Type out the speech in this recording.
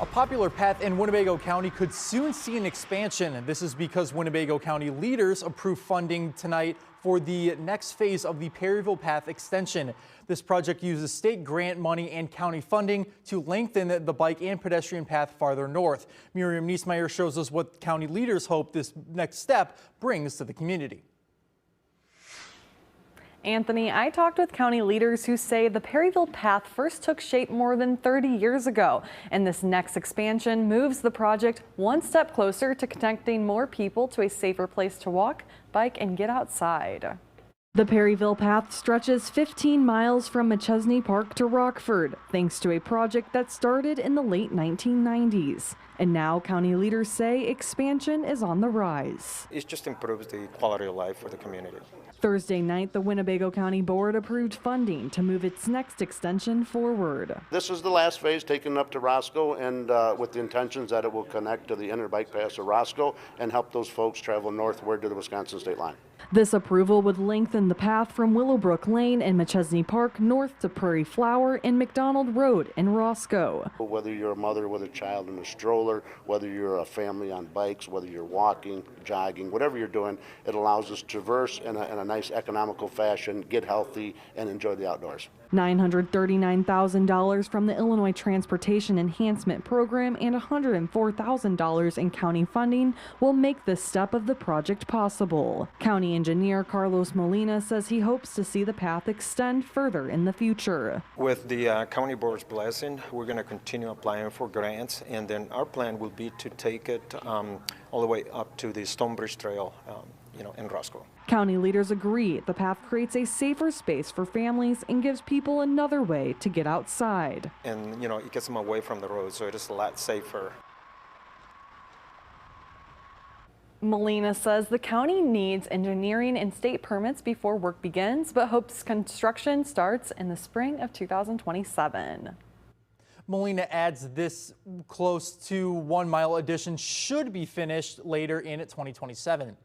A popular path in Winnebago County could soon see an expansion. This is because Winnebago County leaders approved funding tonight for the next phase of the Perryville Path extension. This project uses state grant money and county funding to lengthen the bike and pedestrian path farther north. Miriam Niesmeyer shows us what county leaders hope this next step brings to the community. Anthony, I talked with county leaders who say the Perryville Path first took shape more than 30 years ago, and this next expansion moves the project one step closer to connecting more people to a safer place to walk, bike, and get outside. The Perryville Path stretches 15 miles from McChesney Park to Rockford, thanks to a project that started in the late 1990s. And now county leaders say expansion is on the rise. It just improves the quality of life for the community. Thursday night, the Winnebago County Board approved funding to move its next extension forward. This is the last phase taken up to Roscoe, and with the intentions that it will connect to the inner bike paths of Roscoe and help those folks travel northward to the Wisconsin state line. This approval would lengthen the path from Willowbrook Lane in McChesney Park north to Prairie Flower and McDonald Road in Roscoe. Whether you're a mother with a child in a stroller, whether you're a family on bikes, whether you're walking, jogging, whatever you're doing, it allows us to traverse in a nice economical fashion, get healthy, and enjoy the outdoors. $939,000 from the Illinois Transportation Enhancement Program and $104,000 in county funding will make this step of the project possible. County engineer Carlos Molina says he hopes to see the path extend further in the future. With the county board's blessing, we're going to continue applying for grants, and then our plan will be to take it all the way up to the Stonebridge Trail, in Roscoe. County leaders agree the path creates a safer space for families and gives people another way to get outside. And, it gets them away from the road, so it is a lot safer. Molina says the county needs engineering and state permits before work begins, but hopes construction starts in the spring of 2027. Molina adds this close to 1 mile addition should be finished later in 2027.